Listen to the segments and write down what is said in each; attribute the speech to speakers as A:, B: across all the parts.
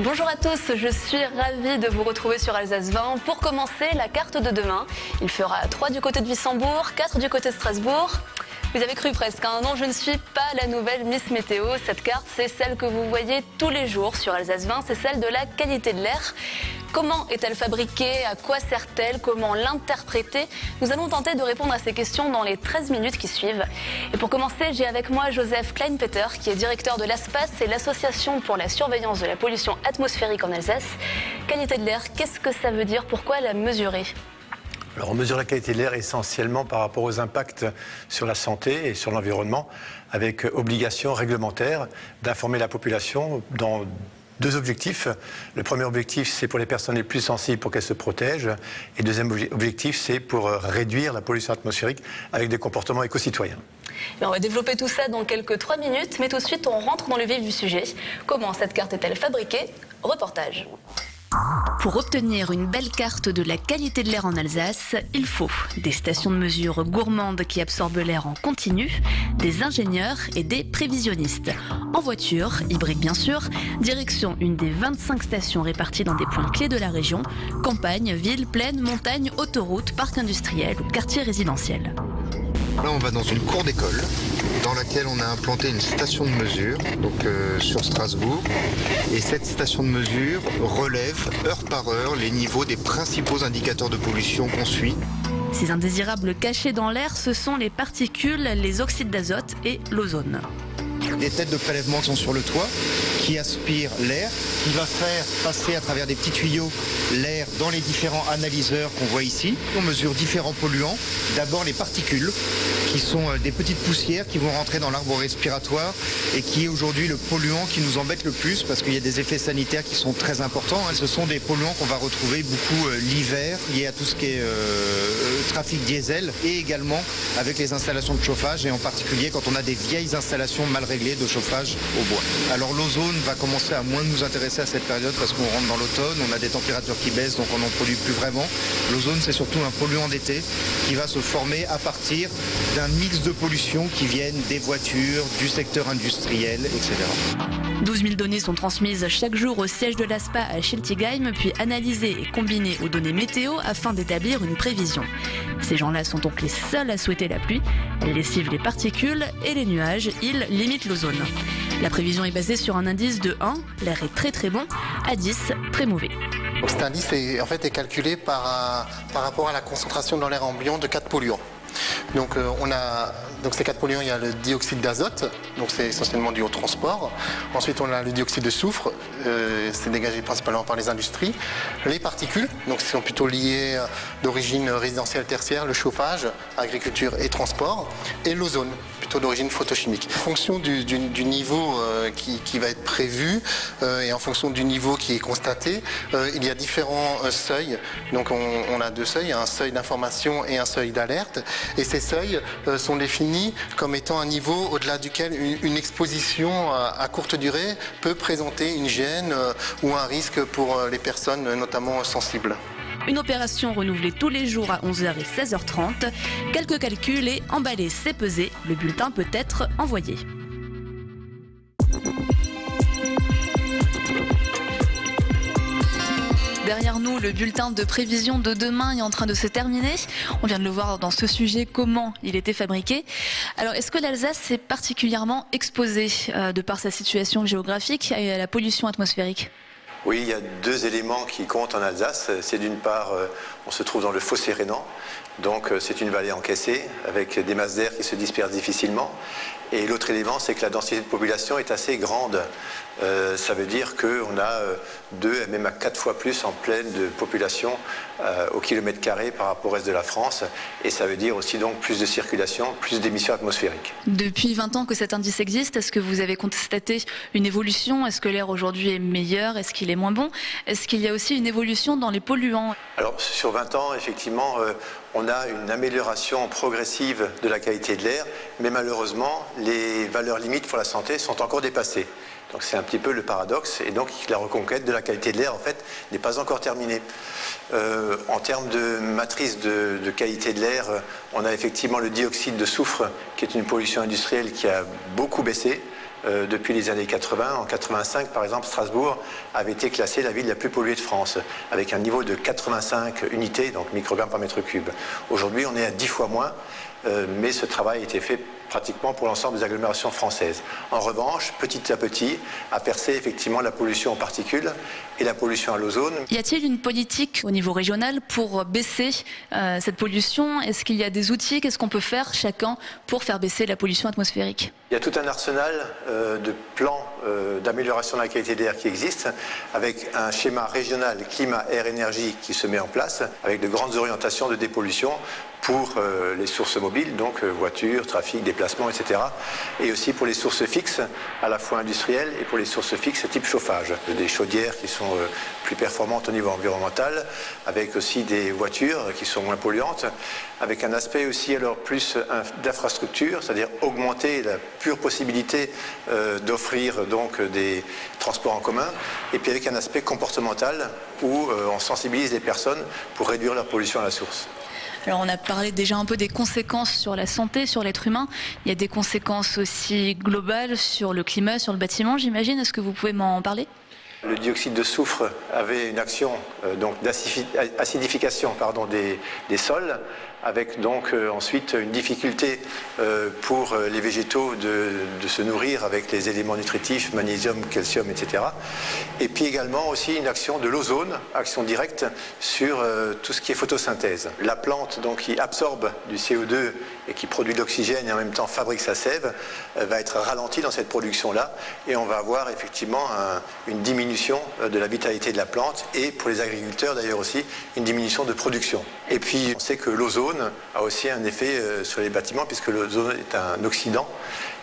A: Bonjour à tous, je suis ravie de vous retrouver sur Alsace 20. Pour commencer, la carte de demain. Il fera 3 du côté de Wissembourg, 4 du côté de Strasbourg. Vous avez cru presque, hein? Non, je ne suis pas la nouvelle Miss Météo. Cette carte, c'est celle que vous voyez tous les jours sur Alsace 20. C'est celle de la qualité de l'air. Comment est-elle fabriquée? À quoi sert-elle? Comment l'interpréter? Nous allons tenter de répondre à ces questions dans les 13 minutes qui suivent. Et pour commencer, j'ai avec moi Joseph Kleinpeter, qui est directeur de l'ASPAS et l'Association pour la surveillance de la pollution atmosphérique en Alsace. Qualité de l'air, qu'est-ce que ça veut dire? Pourquoi la mesurer?
B: Alors, on mesure la qualité de l'air essentiellement par rapport aux impacts sur la santé et sur l'environnement, avec obligation réglementaire d'informer la population dans 2 objectifs. Le premier objectif, c'est pour les personnes les plus sensibles pour qu'elles se protègent. Et le deuxième objectif, c'est pour réduire la pollution atmosphérique avec des comportements éco-citoyens.
A: On va développer tout ça dans quelques 3 minutes, mais tout de suite, on rentre dans le vif du sujet. Comment cette carte est-elle fabriquée? Reportage.
C: Pour obtenir une belle carte de la qualité de l'air en Alsace, il faut des stations de mesure gourmandes qui absorbent l'air en continu, des ingénieurs et des prévisionnistes. En voiture, hybride bien sûr, direction une des 25 stations réparties dans des points clés de la région, campagne, ville, plaine, montagne, autoroute, parc industriel ou quartier résidentiel.
D: Là, on va dans une cour d'école dans laquelle on a implanté une station de mesure sur Strasbourg. Et cette station de mesure relève heure par heure les niveaux des principaux indicateurs de pollution qu'on suit.
C: Ces indésirables cachés dans l'air, ce sont les particules, les oxydes d'azote et l'ozone.
D: Des têtes de prélèvement sont sur le toit qui aspirent l'air, qui va faire passer à travers des petits tuyaux l'air dans les différents analyseurs qu'on voit ici. On mesure différents polluants. D'abord les particules, qui sont des petites poussières qui vont rentrer dans l'arbre respiratoire et qui est aujourd'hui le polluant qui nous embête le plus parce qu'il y a des effets sanitaires qui sont très importants. Ce sont des polluants qu'on va retrouver beaucoup l'hiver, liés à tout ce qui est trafic diesel et également avec les installations de chauffage et en particulier quand on a des vieilles installations mal réglées de chauffage au bois. Alors l'ozone va commencer à moins nous intéresser à cette période parce qu'on rentre dans l'automne, on a des températures qui baissent donc on n'en produit plus vraiment. L'ozone c'est surtout un polluant d'été qui va se former à partir d'un mix de pollution qui viennent des voitures, du secteur industriel, etc.
C: 12 000 données sont transmises chaque jour au siège de l'ASPA à Schiltigheim, puis analysées et combinées aux données météo afin d'établir une prévision. Ces gens-là sont donc les seuls à souhaiter la pluie. Elles lessivent les particules et les nuages, ils limitent l'ozone. La prévision est basée sur un indice de 1, l'air est très très bon, à 10, très mauvais.
E: Cet indice est calculé par rapport à la concentration dans l'air ambiant de 4 polluants. Donc ces 4 polluants, il y a le dioxyde d'azote, donc c'est essentiellement dû au transport. Ensuite on a le dioxyde de soufre, c'est dégagé principalement par les industries. Les particules, donc qui sont plutôt liées d'origine résidentielle tertiaire, le chauffage, agriculture et transport. Et l'ozone, plutôt d'origine photochimique. En fonction du niveau qui va être prévu et en fonction du niveau qui est constaté, il y a différents seuils. Donc on a 2 seuils, un seuil d'information et un seuil d'alerte. Et ces seuils sont définis comme étant un niveau au-delà duquel une exposition à courte durée peut présenter une gêne ou un risque pour les personnes notamment sensibles.
C: Une opération renouvelée tous les jours à 11h et 16h30. Quelques calculs et emballé, c'est pesé. Le bulletin peut être envoyé. Derrière nous, le bulletin de prévision de demain est en train de se terminer. On vient de le voir dans ce sujet, comment il était fabriqué. Alors, est-ce que l'Alsace est particulièrement exposée de par sa situation géographique à la pollution atmosphérique ?
B: Oui, il y a 2 éléments qui comptent en Alsace. C'est d'une part, on se trouve dans le fossé rhénan, donc c'est une vallée encaissée avec des masses d'air qui se dispersent difficilement. Et l'autre élément, c'est que la densité de population est assez grande. Ça veut dire qu'on a 2 et même à 4 fois plus en pleine de population au kilomètre carré par rapport au reste de la France. Et ça veut dire aussi donc plus de circulation, plus d'émissions atmosphériques.
C: Depuis 20 ans que cet indice existe, est-ce que vous avez constaté une évolution? Est-ce que l'air aujourd'hui est meilleur? Est-ce qu'il est moins bon? Est-ce qu'il y a aussi une évolution dans les polluants?
B: Alors sur 20 ans, effectivement, on a une amélioration progressive de la qualité de l'air, mais malheureusement, les valeurs limites pour la santé sont encore dépassées. Donc c'est un petit peu le paradoxe, et donc la reconquête de la qualité de l'air en fait n'est pas encore terminée. En termes de matrice de qualité de l'air, on a effectivement le dioxyde de soufre qui est une pollution industrielle qui a beaucoup baissé. depuis les années 80. En 85, par exemple, Strasbourg avait été classée la ville la plus polluée de France, avec un niveau de 85 unités, donc microgrammes par mètre cube. Aujourd'hui, on est à 10 fois moins, mais ce travail a été fait pratiquement pour l'ensemble des agglomérations françaises. En revanche, petit à petit, a percé effectivement la pollution en particules et la pollution à l'ozone.
C: Y a-t-il une politique au niveau régional pour baisser cette pollution? Est-ce qu'il y a des outils? Qu'est-ce qu'on peut faire chacun pour faire baisser la pollution atmosphérique?
B: Il y a tout un arsenal de plans d'amélioration de la qualité de l'air qui existe, avec un schéma régional climat, air, énergie qui se met en place, avec de grandes orientations de dépollution pour les sources mobiles, donc voitures, trafic, déplacement, etc. Et aussi pour les sources fixes, à la fois industrielles et pour les sources fixes type chauffage. Des chaudières qui sont plus performantes au niveau environnemental, avec aussi des voitures qui sont moins polluantes, avec un aspect aussi alors plus d'infrastructure, c'est-à-dire augmenter la pure possibilité d'offrir donc des transports en commun, et puis avec un aspect comportemental où on sensibilise les personnes pour réduire leur pollution à la source.
C: Alors on a parlé déjà un peu des conséquences sur la santé, sur l'être humain. Il y a des conséquences aussi globales sur le climat, sur le bâtiment, j'imagine. Est-ce que vous pouvez m'en parler ?
B: Le dioxyde de soufre avait une action d'acidification des sols, avec donc ensuite une difficulté pour les végétaux de se nourrir avec les éléments nutritifs, magnésium, calcium, etc. Et puis également aussi une action de l'ozone, action directe sur tout ce qui est photosynthèse. La plante donc, qui absorbe du CO2 et qui produit de l'oxygène et en même temps fabrique sa sève, va être ralentie dans cette production-là et on va avoir effectivement une diminution de la vitalité de la plante et pour les agriculteurs d'ailleurs aussi une diminution de production. Et puis on sait que l'ozone a aussi un effet sur les bâtiments puisque l'ozone est un oxydant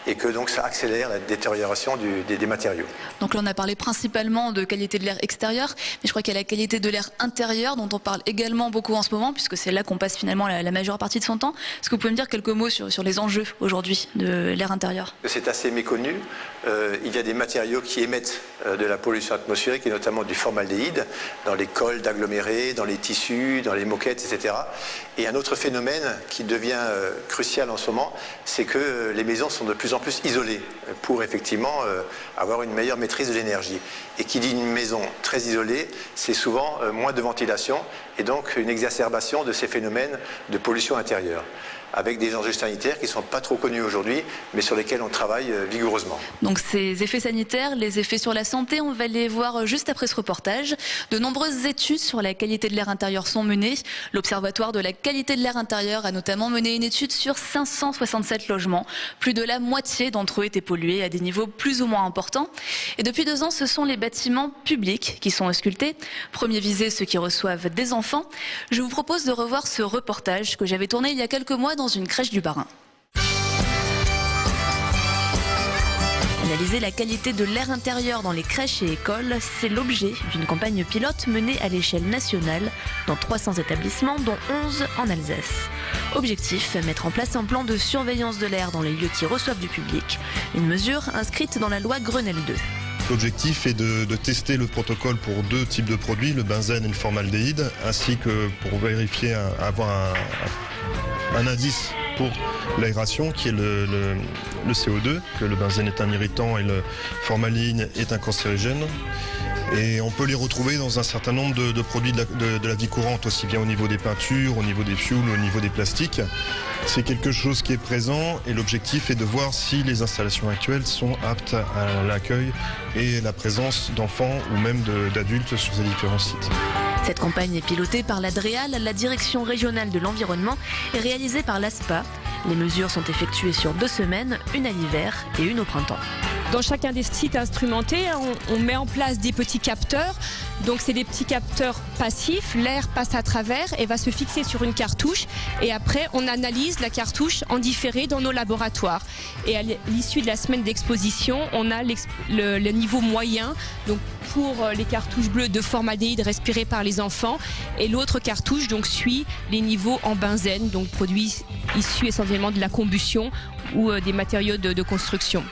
B: et que donc ça accélère la détérioration des matériaux. Donc
C: là on a parlé principalement de qualité de l'air extérieur, mais je crois qu'il y a la qualité de l'air intérieur dont on parle également beaucoup en ce moment puisque c'est là qu'on passe finalement la majeure partie de son temps. Est-ce que vous pouvez me dire quelques mots sur les enjeux aujourd'hui de l'air intérieur?
B: C'est assez méconnu. Il y a des matériaux qui émettent de la pollution atmosphérique et notamment du formaldéhyde dans les cols d'agglomérés, dans les tissus, dans les moquettes, etc. Et un autre phénomène qui devient crucial en ce moment, c'est que les maisons sont de plus en plus isolées pour effectivement avoir une meilleure maîtrise de l'énergie. Et qui dit une maison très isolée, c'est souvent moins de ventilation et donc une exacerbation de ces phénomènes de pollution intérieure, avec des enjeux sanitaires qui ne sont pas trop connus aujourd'hui, mais sur lesquels on travaille vigoureusement.
C: Donc ces effets sanitaires, les effets sur la santé, on va les voir juste après ce reportage. De nombreuses études sur la qualité de l'air intérieur sont menées. L'Observatoire de la qualité de l'air intérieur a notamment mené une étude sur 567 logements. Plus de la moitié d'entre eux étaient pollués à des niveaux plus ou moins importants. Et depuis 2 ans, ce sont les bâtiments publics qui sont auscultés. Premier visé, ceux qui reçoivent des enfants. Je vous propose de revoir ce reportage que j'avais tourné il y a quelques mois dans une crèche du Bas-Rhin. Analyser la qualité de l'air intérieur dans les crèches et écoles, c'est l'objet d'une campagne pilote menée à l'échelle nationale dans 300 établissements, dont 11 en Alsace. Objectif, mettre en place un plan de surveillance de l'air dans les lieux qui reçoivent du public, une mesure inscrite dans la loi Grenelle II.
F: L'objectif est de tester le protocole pour 2 types de produits, le benzène et le formaldéhyde, ainsi que pour vérifier, avoir un indice pour l'aération qui est le CO2, que le benzène est un irritant et le formaldehyde est un cancérigène. Et on peut les retrouver dans un certain nombre de produits de la vie courante, aussi bien au niveau des peintures, au niveau des fuels, au niveau des plastiques. C'est quelque chose qui est présent et l'objectif est de voir si les installations actuelles sont aptes à l'accueil et la présence d'enfants ou même d'adultes sur ces différents sites.
C: Cette campagne est pilotée par la DREAL, la Direction régionale de l'environnement, et réalisée par l'ASPA. Les mesures sont effectuées sur 2 semaines, une à l'hiver et une au printemps.
G: Dans chacun des sites instrumentés, on met en place des petits capteurs. Donc c'est des petits capteurs passifs, l'air passe à travers et va se fixer sur une cartouche. Et après, on analyse la cartouche en différé dans nos laboratoires. Et à l'issue de la semaine d'exposition, on a le niveau moyen. Donc pour les cartouches bleues de formaldéhyde respirées par les enfants. Et l'autre cartouche donc suit les niveaux en benzène, donc produits issus essentiellement de la combustion ou des matériaux de construction.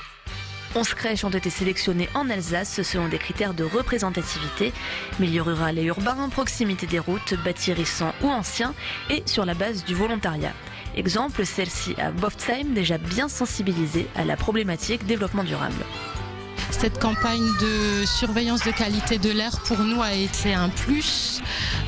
C: 11 crèches ont été sélectionnées en Alsace selon des critères de représentativité, milieu rural et urbain, proximité des routes, bâtis récents ou anciens, et sur la base du volontariat. Exemple, celle-ci à Boftsheim, déjà bien sensibilisée à la problématique développement durable.
H: Cette campagne de surveillance de qualité de l'air pour nous a été un plus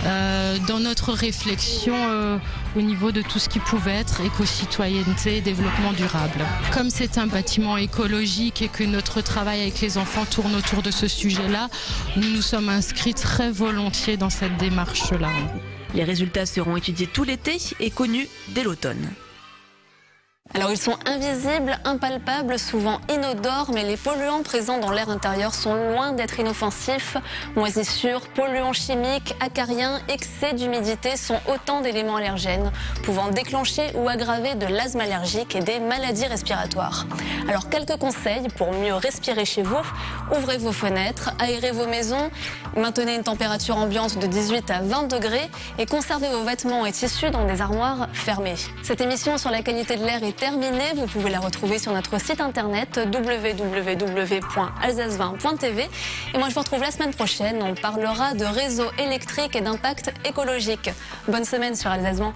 H: dans notre réflexion au niveau de tout ce qui pouvait être éco-citoyenneté et développement durable. Comme c'est un bâtiment écologique et que notre travail avec les enfants tourne autour de ce sujet-là, nous nous sommes inscrits très volontiers dans cette démarche-là.
C: Les résultats seront étudiés tout l'été et connus dès l'automne.
A: Alors ils sont invisibles, impalpables, souvent inodores, mais les polluants présents dans l'air intérieur sont loin d'être inoffensifs. Moisissures, polluants chimiques, acariens, excès d'humidité sont autant d'éléments allergènes, pouvant déclencher ou aggraver de l'asthme allergique et des maladies respiratoires. Alors quelques conseils pour mieux respirer chez vous: ouvrez vos fenêtres, aérez vos maisons, maintenez une température ambiante de 18 à 20 degrés et conservez vos vêtements et tissus dans des armoires fermées. Cette émission sur la qualité de l'air est terminée. Vous pouvez la retrouver sur notre site internet www.alsace20.tv. Et moi, je vous retrouve la semaine prochaine. On parlera de réseaux électriques et d'impact écologique. Bonne semaine sur Alsace 20.